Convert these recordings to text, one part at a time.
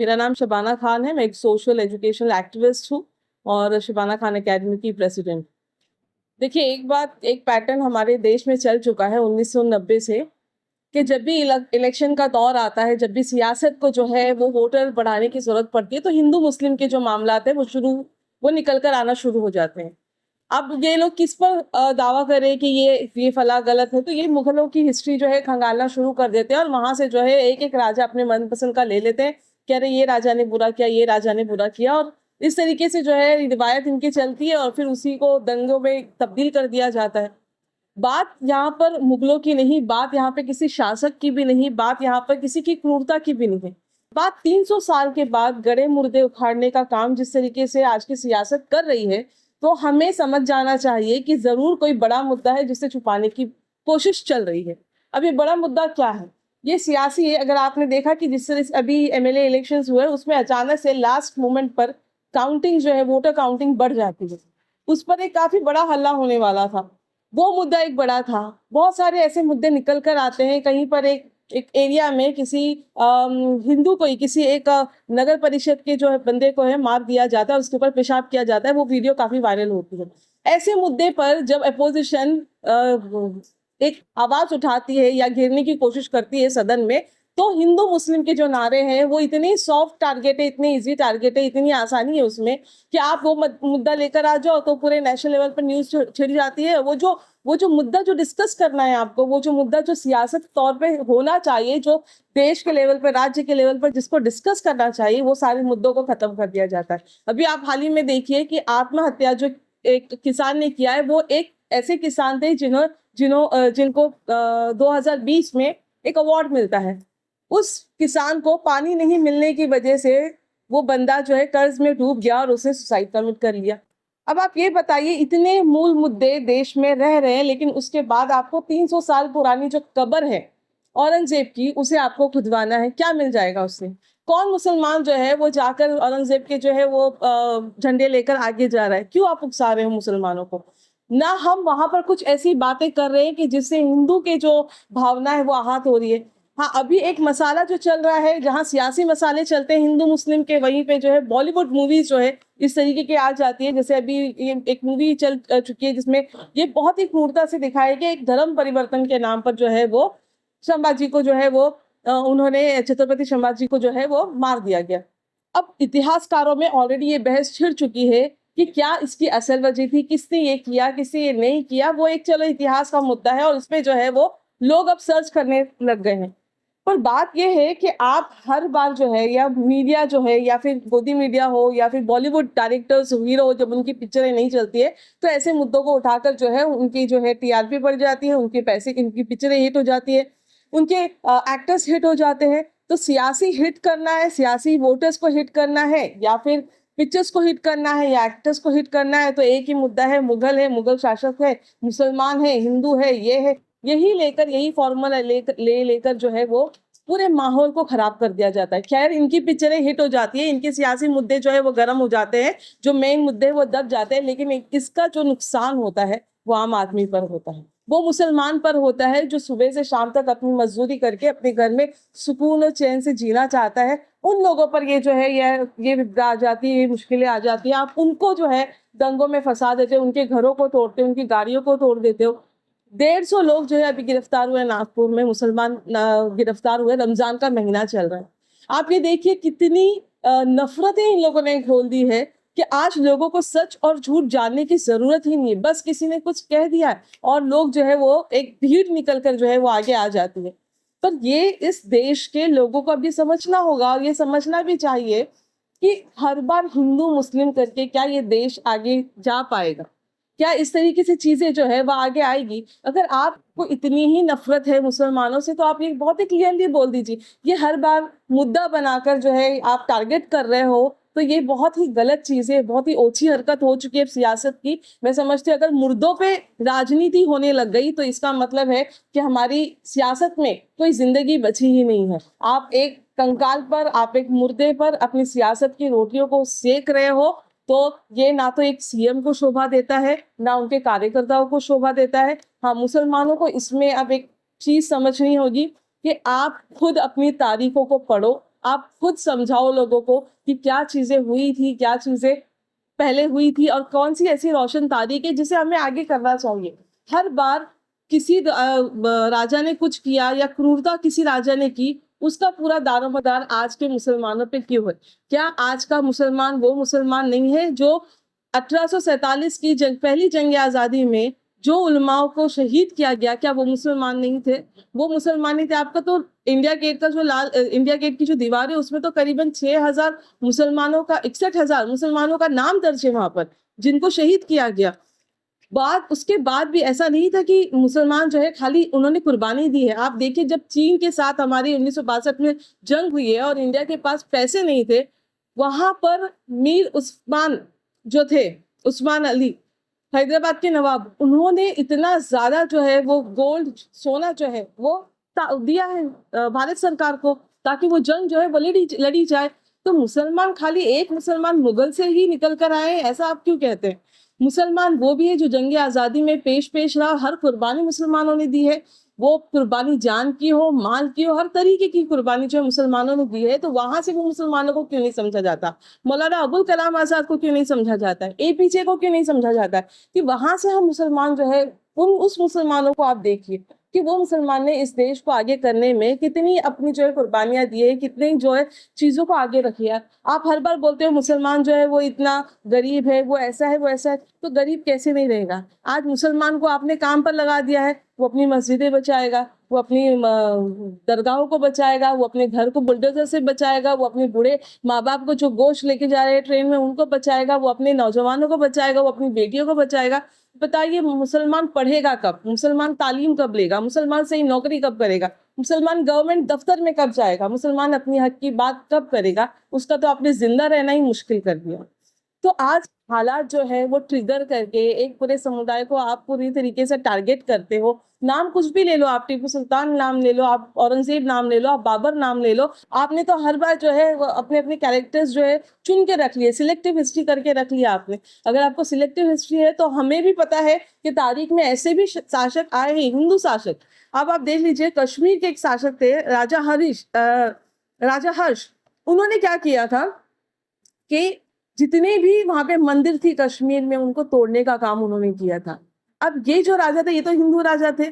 मेरा नाम शबाना खान है। मैं एक सोशल एजुकेशनल एक्टिविस्ट हूँ और शबाना खान एकेडमी की प्रेसिडेंट। देखिए, एक पैटर्न हमारे देश में चल चुका है 1990 से कि जब भी इलेक्शन का दौर आता है, जब भी सियासत को जो है वो वोटर बढ़ाने की जरूरत पड़ती है, तो हिंदू मुस्लिम के जो मामलात है वो निकल कर आना शुरू हो जाते हैं। अब ये लोग किस पर दावा करें कि ये फला गलत है, तो ये मुगलों की हिस्ट्री जो है खंगालना शुरू कर देते हैं और वहां से जो है एक एक राजा अपने मनपसंद का ले लेते हैं। कह रहे ये राजा ने बुरा किया, ये राजा ने बुरा किया, और इस तरीके से जो है रिवायत इनकी चलती है और फिर उसी को दंगों में तब्दील कर दिया जाता है। बात यहाँ पर मुगलों की नहीं, बात यहाँ पे किसी शासक की भी नहीं, बात यहाँ पर किसी की क्रूरता की भी नहीं है। बात 300 साल के बाद गड़े मुर्दे उखाड़ने का काम जिस तरीके से आज की सियासत कर रही है, तो हमें समझ जाना चाहिए कि जरूर कोई बड़ा मुद्दा है जिसे छुपाने की कोशिश चल रही है। अब ये बड़ा मुद्दा क्या है? ये सियासी है। अगर आपने देखा कि जिस तरह से अभी एमएलए इलेक्शंस हुए, उसमें अचानक से लास्ट मोमेंट पर काउंटिंग जो है, वोटर काउंटिंग बढ़ जाती है, उस पर एक काफी बड़ा हल्ला होने वाला था। वो मुद्दा एक बड़ा था। बहुत सारे ऐसे मुद्दे निकल कर आते हैं। कहीं पर एक एक एरिया में किसी हिंदू को ही, किसी एक नगर परिषद के जो है बंदे को है मार दिया जाता है, उसके ऊपर पेशाब किया जाता है। वो वीडियो काफी वायरल होती है। ऐसे मुद्दे पर जब अपोजिशन एक आवाज उठाती है या घेरने की कोशिश करती है सदन में, तो हिंदू मुस्लिम के जो नारे हैं वो इतने सॉफ्ट टारगेट है, इतने इजी टारगेट है, इतनी आसानी है उसमें कि आप वो मुद्दा लेकर आ जाओ तो पूरे नेशनल लेवल पर न्यूज छिड़ जाती है। वो जो मुद्दा जो डिस्कस करना है आपको, वो जो मुद्दा जो सियासत तौर पे होना चाहिए, जो देश के लेवल पर, राज्य के लेवल पर जिसको डिस्कस करना चाहिए, वो सारे मुद्दों को खत्म कर दिया जाता है। अभी आप हाल ही में देखिए कि आत्महत्या जो एक किसान ने किया है, वो एक ऐसे किसान थे जिनको 2020 में एक अवार्ड मिलता है। उस किसान को पानी नहीं मिलने की वजह से वो बंदा जो है कर्ज में डूब गया और उसने सुसाइड कमिट कर लिया। अब आप ये बताइए, इतने मूल मुद्दे देश में रह रहे हैं, लेकिन उसके बाद आपको 300 साल पुरानी जो कब्र है औरंगजेब की, उसे आपको खुदवाना है। क्या मिल जाएगा उससे? कौन मुसलमान जो है वो जाकर औरंगजेब के जो है वो झंडे लेकर आगे जा रहा है? क्यों आप उकसा रहे हो मुसलमानों को? ना हम वहां पर कुछ ऐसी बातें कर रहे हैं कि जिससे हिंदू के जो भावना है वो आहत हो रही है। हाँ, अभी एक मसाला जो चल रहा है, जहाँ सियासी मसाले चलते हैं हिंदू मुस्लिम के, वहीं पे जो है बॉलीवुड मूवीज जो है इस तरीके की आ जाती है। जैसे अभी ये एक मूवी चल चुकी है जिसमें ये बहुत ही क्रूरता से दिखाया गया, एक धर्म परिवर्तन के नाम पर जो है वो संभाजी को जो है वो उन्होंने छत्रपति संभाजी को जो है वो मार दिया गया। अब इतिहासकारों में ऑलरेडी ये बहस छिड़ चुकी है कि क्या इसकी असल वजह थी, किसने ये किया, किसने ये नहीं किया। वो एक चलो इतिहास का मुद्दा है और उसमें जो है वो लोग अब सर्च करने लग गए हैं। पर बात यह है कि आप हर बार जो है, या मीडिया जो है, या फिर गोदी मीडिया हो, या फिर बॉलीवुड डायरेक्टर्स हीरो हो, जब उनकी पिक्चरें नहीं चलती है तो ऐसे मुद्दों को उठाकर जो है उनकी जो है टीआरपी बढ़ जाती है, उनके पैसे, उनकी पिक्चरें हिट हो जाती है, उनके एक्टर्स हिट हो जाते हैं। तो सियासी हिट करना है, सियासी वोटर्स को हिट करना है, या फिर पिक्चर्स को हिट करना है, या एक्टर्स को हिट करना है, तो एक ही मुद्दा है, मुगल है, मुगल शासक है, मुसलमान है, हिंदू है, ये है। यही लेकर, यही फॉर्मूला लेकर जो है वो पूरे माहौल को खराब कर दिया जाता है। खैर, इनकी पिक्चरें हिट हो जाती है, इनके सियासी मुद्दे जो है वो गर्म हो जाते हैं, जो मेन मुद्दे वो दब जाते हैं, लेकिन इसका जो नुकसान होता है वो आम आदमी पर होता है, वो मुसलमान पर होता है जो सुबह से शाम तक अपनी मजदूरी करके अपने घर में सुकून और चैन से जीना चाहता है। उन लोगों पर ये जो है ये विपदा आ जाती है, ये मुश्किलें आ जाती है। आप उनको जो है दंगों में फंसा देते हो, उनके घरों को तोड़ते हो, उनकी गाड़ियों को तोड़ देते हो। 150 लोग जो है अभी गिरफ्तार हुए नागपुर में, मुसलमान गिरफ्तार हुए। रमजान का महीना चल रहा है। आप ये देखिए कितनी नफरतें इन लोगों ने खोल दी है कि आज लोगों को सच और झूठ जानने की जरूरत ही नहीं है। बस किसी ने कुछ कह दिया और लोग जो है वो एक भीड़ निकल कर जो है वो आगे आ जाती है। पर ये इस देश के लोगों को अभी समझना होगा, और ये समझना भी चाहिए कि हर बार हिंदू मुस्लिम करके क्या ये देश आगे जा पाएगा? क्या इस तरीके से चीजें जो है वो आगे आएगी? अगर आपको इतनी ही नफरत है मुसलमानों से, तो आप ये बहुत ही क्लियरली बोल दीजिए। ये हर बार मुद्दा बनाकर जो है आप टारगेट कर रहे हो, तो ये बहुत ही गलत चीज है, बहुत ही ओछी हरकत हो चुकी है सियासत की। मैं समझती हूँ अगर मुर्दों पे राजनीति होने लग गई तो इसका मतलब है कि हमारी सियासत में कोई जिंदगी बची ही नहीं है। आप एक कंकाल पर, आप एक मुर्दे पर अपनी सियासत की रोटियों को सेक रहे हो, तो ये ना तो एक सीएम को शोभा देता है, ना उनके कार्यकर्ताओं को शोभा देता है। हाँ, मुसलमानों को इसमें अब एक चीज समझनी होगी कि आप खुद अपनी तारीखों को पढ़ो, आप खुद समझाओ लोगों को कि क्या चीजें हुई थी, क्या चीजें पहले हुई थी और कौन सी ऐसी रोशन तारीख है जिसे हमें आगे करना चाहिए। हर बार किसी राजा ने कुछ किया या क्रूरता किसी राजा ने की, उसका पूरा दारोमदार आज के मुसलमानों पे क्यों है? क्या आज का मुसलमान वो मुसलमान नहीं है जो 1847 की पहली जंग आजादी में जो उलमाओं को शहीद किया गया, क्या वो मुसलमान नहीं थे? वो मुसलमान नहीं थे। आपका तो इंडिया गेट का जो इंडिया गेट की जो दीवार है उसमें तो करीबन 6,000 मुसलमानों का 61,000 मुसलमानों का नाम दर्ज है वहां पर, जिनको शहीद किया गया। उसके बाद भी ऐसा नहीं था कि मुसलमान जो है खाली उन्होंने कुर्बानी दी है। आप देखिए, जब चीन के साथ हमारी 1962 में जंग हुई है और इंडिया के पास पैसे नहीं थे, वहां पर मीर उस्मान जो थे, उस्मान अली हैदराबाद के नवाब, उन्होंने इतना ज्यादा जो है वो गोल्ड सोना जो है वो दिया है भारत सरकार को, ताकि वो जंग जो है वो लड़ी जाए। तो मुसलमान खाली एक मुसलमान मुगल से ही निकल कर आए, ऐसा आप क्यों कहते हैं? मुसलमान वो भी है जो जंग आजादी में पेश रहा। हर कुर्बानी मुसलमानों ने दी है, वो कुर्बानी जान की हो, माल की हो, हर तरीके की कुर्बानी जो मुसलमानों ने दी है। तो वहां से वो मुसलमानों को क्यों नहीं समझा जाता? मौलाना अबुल कलाम आजाद को क्यों नहीं समझा जाता है? एपीजे को क्यों नहीं समझा जाता है कि वहां से हम मुसलमान जो है उस मुसलमानों को आप देखिए कि वो मुसलमान ने इस देश को आगे करने में कितनी अपनी जो है कुर्बानियां दी है, कितनी जो है चीजों को आगे रखी है। आप हर बार बोलते हो मुसलमान जो है वो इतना गरीब है, वो ऐसा है, वो ऐसा है। तो गरीब कैसे नहीं रहेगा? आज मुसलमान को आपने काम पर लगा दिया है, वो अपनी मस्जिदें बचाएगा, वो अपनी दरगाहों को बचाएगा, वो अपने घर को बुलडोजर से बचाएगा, वो अपने बूढ़े माँ बाप को जो गोश्त लेके जा रहे हैं ट्रेन में उनको बचाएगा, वो अपने नौजवानों को बचाएगा, वो अपनी बेटियों को बचाएगा। बताइए, मुसलमान पढ़ेगा कब? मुसलमान तालीम कब लेगा? मुसलमान सही नौकरी कब करेगा? मुसलमान गवर्नमेंट दफ्तर में कब जाएगा? मुसलमान अपनी हक की बात कब करेगा? उसका तो आपने जिंदा रहना ही मुश्किल कर दिया। तो आज हालात जो है वो ट्रिगर करके एक पूरे समुदाय को आप पूरी तरीके से टारगेट करते हो। नाम कुछ भी ले लो, आप टीपू सुल्तान नाम ले लो, आप औरंगजेब नाम ले लो, आप बाबर नाम ले लो। आपने तो हर बार जो है वो अपने अपने कैरेक्टर्स जो है चुन के रख लिए, सिलेक्टिव हिस्ट्री करके रख लिया आपने। अगर आपको सिलेक्टिव हिस्ट्री है तो हमें भी पता है कि तारीख में ऐसे भी शासक आए हैं, हिंदू शासक। अब आप देख लीजिए, कश्मीर के एक शासक थे राजा हर्ष। उन्होंने क्या किया था कि जितने भी वहां पे मंदिर थी कश्मीर में, उनको तोड़ने का काम उन्होंने किया था। अब ये जो राजा थे, ये तो हिंदू राजा थे।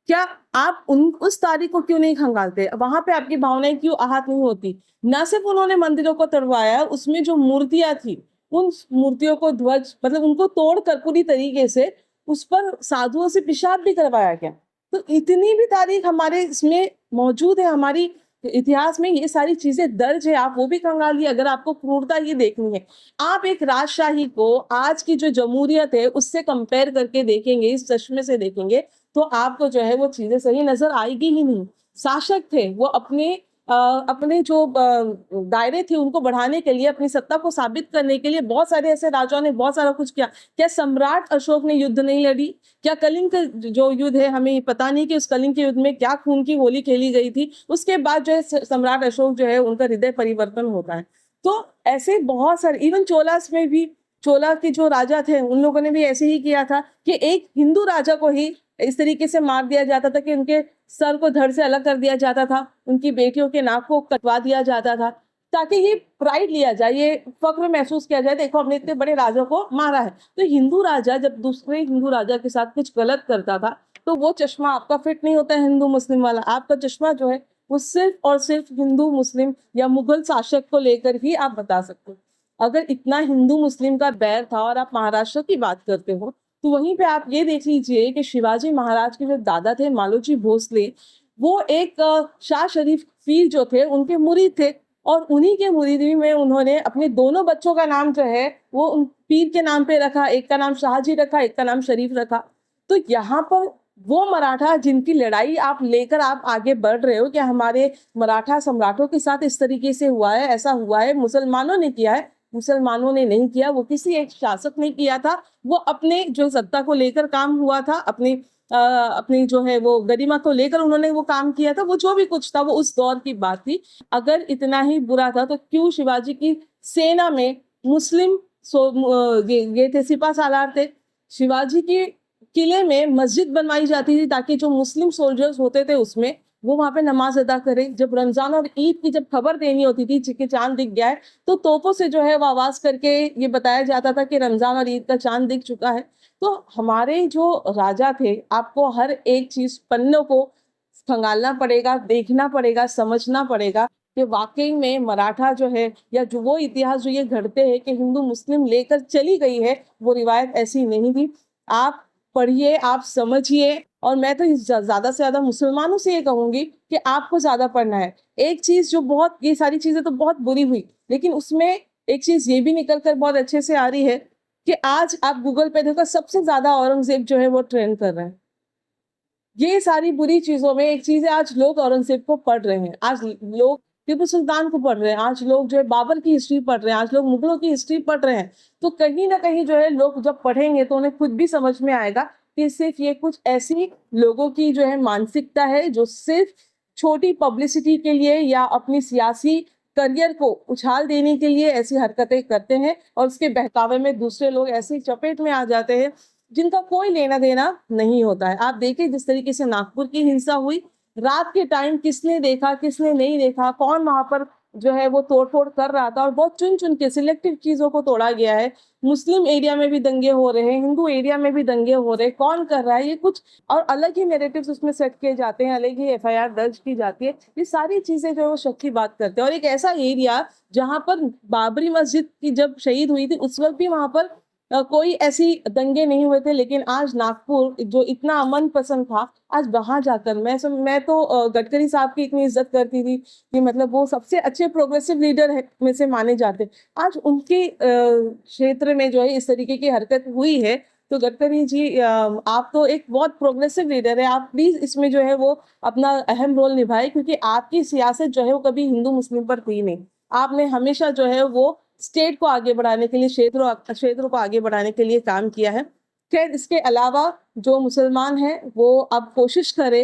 क्या आप उस तारीख को क्यों नहीं खंगालते? वहां पे आपकी भावनाएं क्यों आहत नहीं होती? न सिर्फ उन्होंने मंदिरों को तोड़वाया, उसमें जो मूर्तियां थी उन मूर्तियों को ध्वज मतलब उनको तोड़कर पूरी तरीके से उस पर साधुओं से पेशाब भी करवाया गया। तो इतनी भी तारीख हमारे इसमें मौजूद है, हमारी इतिहास में ये सारी चीजें दर्ज है। आप वो भी खंगालिए अगर आपको क्रूरता ये देखनी है। आप एक राजशाही को आज की जो जमहूरियत है उससे कंपेयर करके देखेंगे, इस चश्मे से देखेंगे, तो आपको जो है वो चीजें सही नजर आएगी ही नहीं। शासक थे वो अपने जो दायरे थे उनको बढ़ाने के लिए, अपनी सत्ता को साबित करने के लिए बहुत सारे ऐसे राजाओं ने बहुत सारा कुछ किया। क्या सम्राट अशोक ने युद्ध नहीं लड़ी? क्या कलिंग का जो युद्ध है, हमें पता नहीं कि उस कलिंग के युद्ध में क्या खून की होली खेली गई थी। उसके बाद जो है सम्राट अशोक जो है उनका हृदय परिवर्तन होता है। तो ऐसे बहुत सारे, इवन चोलास में भी, चोला के जो राजा थे उन लोगों ने भी ऐसे ही किया था कि एक हिंदू राजा को ही इस तरीके से मार दिया जाता था कि उनके सर को धड़ से अलग कर दिया जाता था, उनकी बेटियों के नाक को कटवा दिया जाता था, ताकि ये प्राइड लिया जाए, ये फक्र महसूस किया जाए, देखो हमने इतने बड़े राजा को मारा है। तो हिंदू राजा जब दूसरे हिंदू राजा के साथ कुछ गलत करता था तो वो चश्मा आपका फिट नहीं होता है हिंदू मुस्लिम वाला। आपका चश्मा जो है वो सिर्फ और सिर्फ हिंदू मुस्लिम या मुगल शासक को लेकर ही आप बता सकते हो। अगर इतना हिंदू मुस्लिम का बैर था और आप महाराष्ट्र की बात करते हो, तो वहीं पे आप ये देख लीजिए कि शिवाजी महाराज के जो दादा थे मालोजी भोसले, वो एक शाह शरीफ पीर जो थे उनके मुरीद थे, और उन्हीं के मुरीदी में उन्होंने अपने दोनों बच्चों का नाम जो है वो उन पीर के नाम पे रखा। एक का नाम शाहजी रखा, एक का नाम शरीफ रखा। तो यहाँ पर वो मराठा जिनकी लड़ाई आप लेकर आप आगे बढ़ रहे हो कि हमारे मराठा सम्राटों के साथ इस तरीके से हुआ है, ऐसा हुआ है, मुसलमानों ने किया है। मुसलमानों ने नहीं किया, वो किसी एक शासक ने किया था। वो अपने जो सत्ता को लेकर काम हुआ था, अपनी जो है वो गरिमा को लेकर उन्होंने वो काम किया था। वो जो भी कुछ था वो उस दौर की बात थी। अगर इतना ही बुरा था तो क्यों शिवाजी की सेना में मुस्लिम ये थे, सिपा सालार थे। शिवाजी के किले में मस्जिद बनवाई जाती थी ताकि जो मुस्लिम सोल्जर्स होते थे उसमें वो वहाँ पे नमाज अदा करे। जब रमजान और ईद की जब खबर देनी होती थी कि चांद दिख गया है, तो तोपों से जो है वो आवाज करके ये बताया जाता था कि रमजान और ईद का चांद दिख चुका है। तो हमारे जो राजा थे, आपको हर एक चीज पन्नों को खंगालना पड़ेगा, देखना पड़ेगा, समझना पड़ेगा कि वाकई में मराठा जो है या जो वो इतिहास जो ये घड़ते हैं कि हिंदू मुस्लिम लेकर चली गई है, वो रिवायत ऐसी नहीं थी। आप पढ़िए, आप समझिए, और मैं तो ज्यादा से ज्यादा मुसलमानों से ये कहूंगी कि आपको ज्यादा पढ़ना है। एक चीज जो बहुत, ये सारी चीजें तो बहुत बुरी हुई, लेकिन उसमें एक चीज ये भी निकल कर बहुत अच्छे से आ रही है कि आज आप गूगल पे देखो, सबसे ज्यादा औरंगजेब जो है वो ट्रेंड कर रहे हैं। ये सारी बुरी चीजों में एक चीज है, आज लोग औरंगजेब को पढ़ रहे हैं, आज लोग टीपू सुल्तान को पढ़ रहे हैं, आज लोग जो है बाबर की हिस्ट्री पढ़ रहे हैं, आज लोग मुगलों की हिस्ट्री पढ़ रहे हैं। तो कहीं ना कहीं जो है लोग जब पढ़ेंगे तो उन्हें खुद भी समझ में आएगा कि सिर्फ ये कुछ ऐसी लोगों की जो है मानसिकता है जो सिर्फ छोटी पब्लिसिटी के लिए या अपनी सियासी करियर को उछाल देने के लिए ऐसी हरकतें करते हैं, और उसके बहकावे में दूसरे लोग ऐसी चपेट में आ जाते हैं जिनका कोई लेना देना नहीं होता है। आप देखिए जिस तरीके से नागपुर की हिंसा हुई, रात के टाइम किसने देखा, किसने नहीं देखा, कौन वहां पर जो है वो तोड़ फोड़ कर रहा था, और बहुत चुन चुन के सिलेक्टिव चीजों को तोड़ा गया है। मुस्लिम एरिया में भी दंगे हो रहे हैं, हिंदू एरिया में भी दंगे हो रहे हैं, कौन कर रहा है ये कुछ, और अलग ही नैरेटिव्स उसमें सेट किए जाते हैं, अलग ही एफआईआर दर्ज की जाती है। ये सारी चीजें जो है वो शक की बात करते हैं। और एक ऐसा एरिया जहां पर बाबरी मस्जिद की जब शहीद हुई थी, उस वक्त भी वहां पर कोई ऐसी दंगे नहीं हुए थे, लेकिन आज नागपुर जो इतना अमन पसंद था, आज वहां जाकर मैं तो गडकरी साहब की इतनी इज्जत करती थी कि मतलब वो सबसे अच्छे प्रोग्रेसिव लीडर में से माने जाते। आज उनके क्षेत्र में जो है इस तरीके की हरकत हुई है, तो गडकरी जी आप तो एक बहुत प्रोग्रेसिव लीडर है, आप प्लीज इसमें जो है वो अपना अहम रोल निभाए, क्योंकि आपकी सियासत जो है वो कभी हिंदू मुस्लिम पर थी नहीं। आपने हमेशा जो है वो स्टेट को आगे बढ़ाने के लिए, क्षेत्रों को आगे बढ़ाने के लिए काम किया है। खैर, इसके अलावा जो मुसलमान हैं वो अब कोशिश करे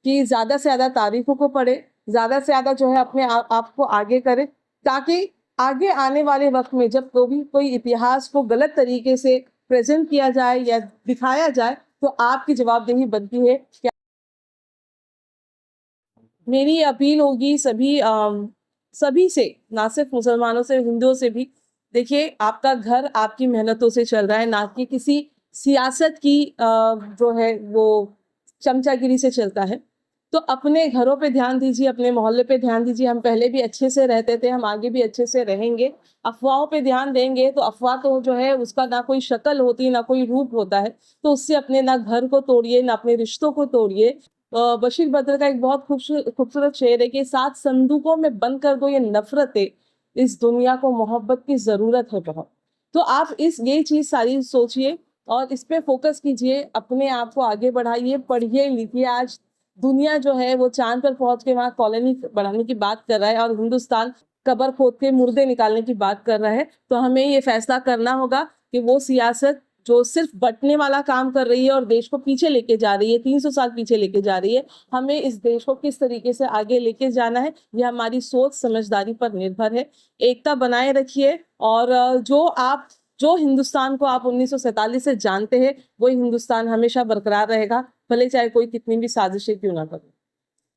कि ज्यादा से ज्यादा तारीखों को पढ़े, ज्यादा से ज्यादा जो है अपने आप को आगे करे, ताकि आगे आने वाले वक्त में जब कोई इतिहास को गलत तरीके से प्रेजेंट किया जाए या दिखाया जाए, तो आपकी जवाबदेही बनती है। मेरी अपील होगी सभी से, ना सिर्फ मुसलमानों से, हिंदुओं से भी। देखिए, आपका घर आपकी मेहनतों से चल रहा है, ना कि किसी सियासत की जो है वो चमचागिरी से चलता है। तो अपने घरों पे ध्यान दीजिए, अपने मोहल्ले पे ध्यान दीजिए। हम पहले भी अच्छे से रहते थे, हम आगे भी अच्छे से रहेंगे। अफवाहों पे ध्यान देंगे तो अफवाह तो जो है उसका ना कोई शक्ल होती, ना कोई रूप होता है। तो उससे अपने ना घर को तोड़िए, ना अपने रिश्तों को तोड़िए। बशीर बद्र का एक बहुत खूबसूरत शेर है कि 7 संदूकों में बंद कर दो ये नफरतें, इस दुनिया को मोहब्बत की जरूरत है बहुत। तो आप ये चीज सारी सोचिए और इस पे फोकस कीजिए, अपने आप को आगे बढ़ाइए, पढ़िए लिखिए। आज दुनिया जो है वो चांद पर पहुंच के वहां कॉलोनी बनाने की बात कर रहा है, और हिंदुस्तान कब्र खोद के मुर्दे निकालने की बात कर रहा है। तो हमें ये फैसला करना होगा कि वो सियासत जो सिर्फ बंटने वाला काम कर रही है और देश को पीछे लेके जा रही है, 300 साल पीछे लेके जा रही है, हमें इस देश को किस तरीके से आगे लेके जाना है, यह हमारी सोच समझदारी पर निर्भर है। एकता बनाए रखिए, और जो हिंदुस्तान को आप 1947 से जानते हैं, वही हिंदुस्तान हमेशा बरकरार रहेगा, भले चाहे कोई कितनी भी साजिशें क्यों ना करे।